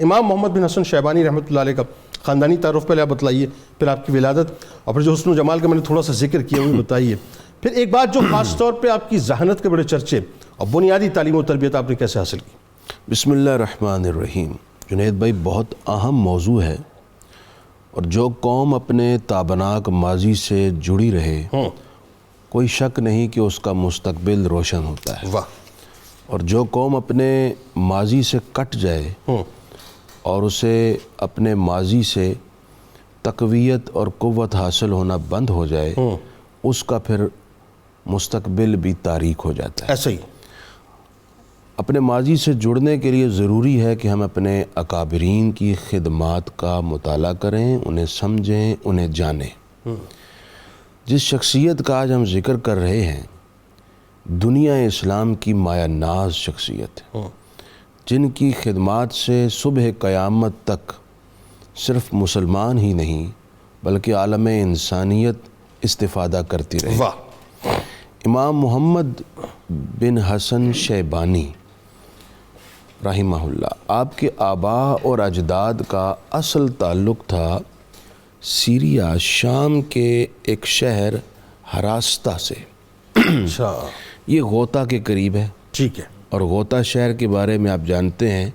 امام محمد بن حسن شیبانی رحمۃ اللہ علیہ کا خاندانی تعارف پہلے آپ بتلائیے، پھر آپ کی ولادت، اور پھر جو حسن و جمال کا میں نے تھوڑا سا ذکر کیا وہ بتائیے، پھر ایک بات جو خاص طور پہ آپ کی ذہانت کے بڑے چرچے اور بنیادی تعلیم و تربیت آپ نے کیسے حاصل کی؟ بسم اللہ الرحمن الرحیم۔ جنید بھائی، بہت اہم موضوع ہے، اور جو قوم اپنے تابناک ماضی سے جڑی رہے کوئی شک نہیں کہ اس کا مستقبل روشن ہوتا ہے، اور جو قوم اپنے ماضی سے کٹ جائے اور اسے اپنے ماضی سے تقویت اور قوت حاصل ہونا بند ہو جائے اس کا پھر مستقبل بھی تاریک ہو جاتا ہے۔ ایسا ہی اپنے ماضی سے جڑنے کے لیے ضروری ہے کہ ہم اپنے اکابرین کی خدمات کا مطالعہ کریں، انہیں سمجھیں، انہیں جانیں۔ جس شخصیت کا آج ہم ذکر کر رہے ہیں دنیا اسلام کی مایہ ناز شخصیت ہے، جن کی خدمات سے صبح قیامت تک صرف مسلمان ہی نہیں بلکہ عالم انسانیت استفادہ کرتی رہے۔ امام محمد بن حسن شیبانی رحمہ اللہ، آپ کے آباء اور اجداد کا اصل تعلق تھا سیریا شام کے ایک شہر ہراستہ سے۔ یہ غوطہ کے قریب ہے، ٹھیک ہے، اور غوطہ شہر کے بارے میں آپ جانتے ہیں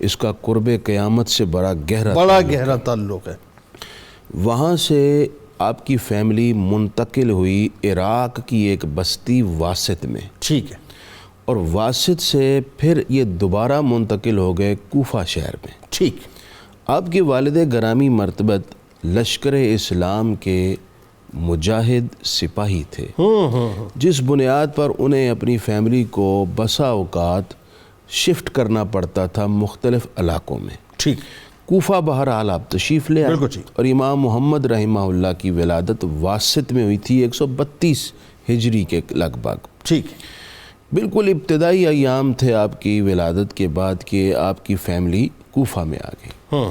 اس کا قرب قیامت سے بڑا گہرا تعلق ہے۔ وہاں سے آپ کی فیملی منتقل ہوئی عراق کی ایک بستی واسط میں، ٹھیک ہے، اور واسط سے پھر یہ دوبارہ منتقل ہو گئے کوفہ شہر میں۔ ٹھیک، آپ کے والد گرامی مرتبت لشکر اسلام کے مجاہد سپاہی تھے، جس بنیاد پر انہیں اپنی فیملی کو بسا اوقات شفٹ کرنا پڑتا تھا مختلف علاقوں میں۔ ٹھیک، کوفہ بہرحال آپ تشریف لے آئے، اور امام محمد رحمہ اللہ کی ولادت واسط میں ہوئی تھی 132 ہجری کے لگ بھگ۔ ٹھیک، بالکل ابتدائی ایام تھے آپ کی ولادت کے بعد کہ آپ کی فیملی کوفہ میں آ گئی۔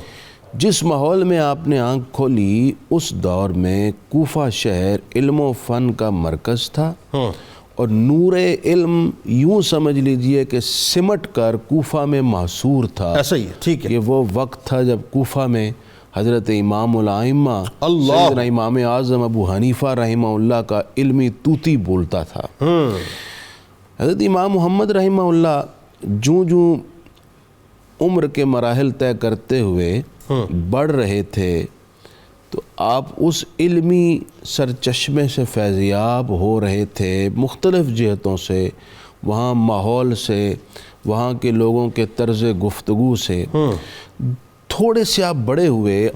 جس ماحول میں آپ نے آنکھ کھولی اس دور میں کوفہ شہر علم و فن کا مرکز تھا، اور نور علم یوں سمجھ لیجئے کہ سمٹ کر کوفہ میں محصور تھا۔ ایسا ہی ہے، ٹھیک ہے، یہ وہ وقت تھا جب کوفہ میں حضرت امام الائمہ سیدنا امام اعظم ابو حنیفہ رحمہ اللہ کا علمی طوطی بولتا تھا۔ حضرت امام محمد رحمہ اللہ جوں عمر کے مراحل طے کرتے ہوئے بڑھ رہے تھے تو آپ اس علمی سرچشمے سے فیضیاب ہو رہے تھے، مختلف جہتوں سے، وہاں ماحول سے، وہاں کے لوگوں کے طرز گفتگو سے۔ تھوڑے سے آپ بڑے ہوئے،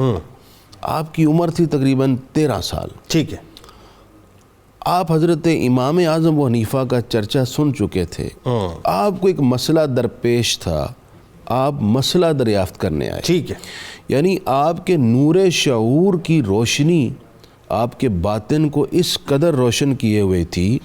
آپ کی عمر تھی تقریباً 13 سال۔ ٹھیک ہے، آپ حضرت امام اعظم ابو حنیفہ کا چرچا سن چکے تھے، آپ کو ایک مسئلہ درپیش تھا، آپ مسئلہ دریافت کرنے آئے۔ ٹھیک ہے، یعنی آپ کے نور شعور کی روشنی آپ کے باطن کو اس قدر روشن کیے ہوئے تھی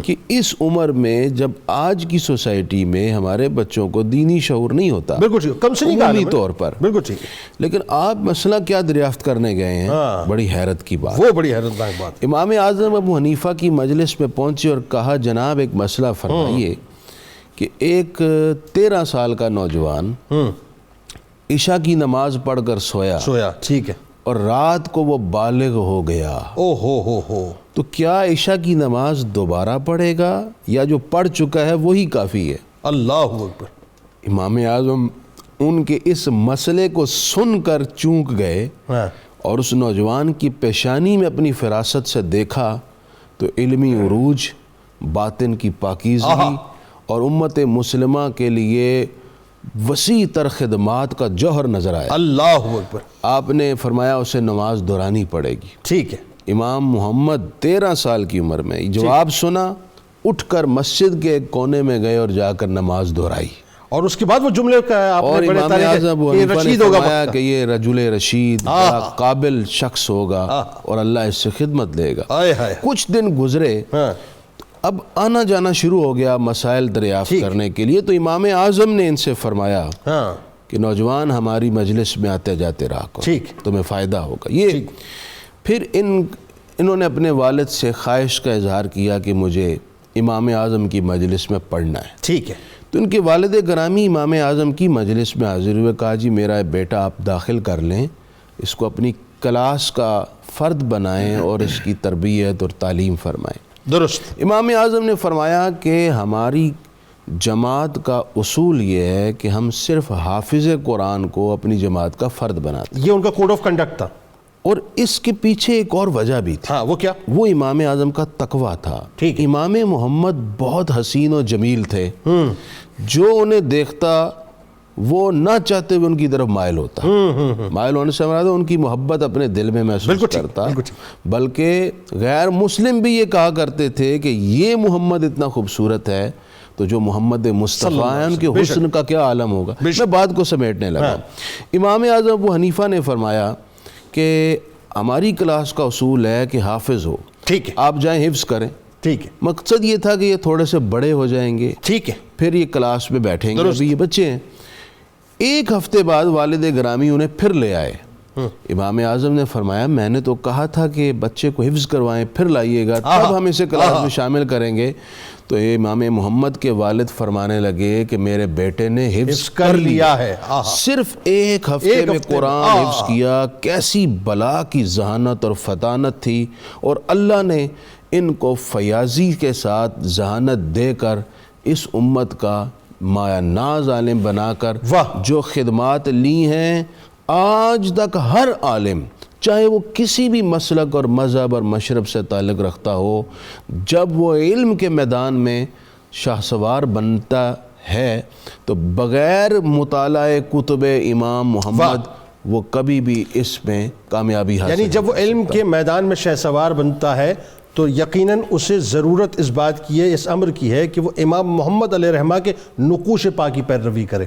کہ اس عمر میں جب آج کی سوسائٹی میں ہمارے بچوں کو دینی شعور نہیں ہوتا، بالکل ٹھیک، کم سے عمومی طور پر، بالکل ٹھیک ہے، لیکن آپ مسئلہ کیا دریافت کرنے گئے ہیں؟ بڑی حیرت کی بات، وہ بڑی حیرت ناک بات۔ امام اعظم ابو حنیفہ کی مجلس میں پہنچے اور کہا جناب ایک مسئلہ فرمائیے کہ ایک 13 سال کا نوجوان عشاء کی نماز پڑھ کر سویا، ٹھیک ہے، اور رات کو وہ بالغ ہو گیا، تو کیا عشاء کی نماز دوبارہ پڑھے گا یا جو پڑھ چکا ہے وہی کافی ہے؟ اللہ اکبر۔ امام اعظم ان کے اس مسئلے کو سن کر چونک گئے، اور اس نوجوان کی پیشانی میں اپنی فراست سے دیکھا تو علمی عروج، باطن کی پاکیزگی اور امت مسلمہ کے لیے وسیع تر خدمات کا جوہر نظر آیا۔ اللہ اکبر۔ آپ نے فرمایا اسے نماز دہرانی پڑے گی۔ ٹھیک ہے، امام محمد 13 سال کی عمر میں جواب سنا، اٹھ کر مسجد کے ایک کونے میں گئے اور جا کر نماز دہرائی، اور اس کے بعد وہ جملے کا آپ اور نے بڑے امام تاریخ اعظم ابو حنیفہ نے رشید ہوگا، فرمایا کہ یہ رجل رشید، بڑا قابل شخص ہوگا اور اللہ اس سے خدمت لے گا۔ کچھ دن گزرے، اب آنا جانا شروع ہو گیا مسائل دریافت کرنے کے لیے، تو امام اعظم نے ان سے فرمایا کہ نوجوان ہماری مجلس میں آتے جاتے رہا کرو، تمہیں فائدہ ہوگا۔ یہ پھر انہوں نے اپنے والد سے خواہش کا اظہار کیا کہ مجھے امام اعظم کی مجلس میں پڑھنا ہے۔ ٹھیک ہے، تو ان کے والد گرامی امام اعظم کی مجلس میں حاضر ہوئے، کہا جی میرا بیٹا آپ داخل کر لیں، اس کو اپنی کلاس کا فرد بنائیں اور اس کی تربیت اور تعلیم فرمائیں۔ درست۔ امام اعظم نے فرمایا کہ ہماری جماعت کا اصول یہ ہے کہ ہم صرف حافظ قرآن کو اپنی جماعت کا فرد بناتے ہیں، یہ ان کا کوڈ آف کنڈکٹ تھا۔ اور اس کے پیچھے ایک اور وجہ بھی تھی۔ ہاں، وہ کیا؟ وہ امام اعظم کا تقویٰ تھا۔ ٹھیک ہے۔ امام محمد بہت حسین و جمیل تھے، جو انہیں دیکھتا وہ نہ چاہتے ہوئے ان کی طرف مائل ہوتا۔ مائل ہونے سے مراد ہے ان کی محبت اپنے دل میں محسوس کرتا، بلکہ غیر مسلم بھی یہ کہا کرتے تھے کہ یہ محمد اتنا خوبصورت ہے تو جو محمد مصطفیٰ ہیں ان کے حسن کا کیا عالم ہوگا۔ میں بات کو سمیٹنے لگا۔ امام اعظم ابو حنیفہ نے فرمایا کہ ہماری کلاس کا اصول ہے کہ حافظ ہو، ٹھیک ہے، آپ جائیں حفظ کریں۔ ٹھیک ہے، مقصد یہ تھا کہ یہ تھوڑے سے بڑے ہو جائیں گے، ٹھیک ہے، پھر یہ کلاس میں بیٹھیں گے، ابھی یہ بچے ہیں۔ ایک ہفتے بعد والد گرامی انہیں پھر لے آئے۔ امام اعظم نے فرمایا میں نے تو کہا تھا کہ بچے کو حفظ کروائیں، پھر لائیے گا تب ہم اسے کلاس میں شامل کریں گے۔ تو امام محمد کے والد فرمانے لگے کہ میرے بیٹے نے حفظ کر لیا ہے، صرف ایک ہفتے میں قرآن حفظ کیا۔ کیسی بلا کی ذہانت اور فطانت تھی، اور اللہ نے ان کو فیاضی کے ساتھ ذہانت دے کر اس امت کا مایا ناز عالم بنا کر جو خدمات لی ہیں، آج تک ہر عالم چاہے وہ کسی بھی مسلک اور مذہب اور مشرب سے تعلق رکھتا ہو، جب وہ علم کے میدان میں شاہ سوار بنتا ہے تو بغیر مطالعہ کتب امام محمد وہ کبھی بھی اس میں کامیابی حاصل، یعنی جب وہ علم کے میدان میں شاہ سوار بنتا ہے تو یقیناً اسے ضرورت اس بات کی ہے، اس امر کی ہے کہ وہ امام محمد علیہ الرحمہ کے نقوش پاک کی پیروی کرے۔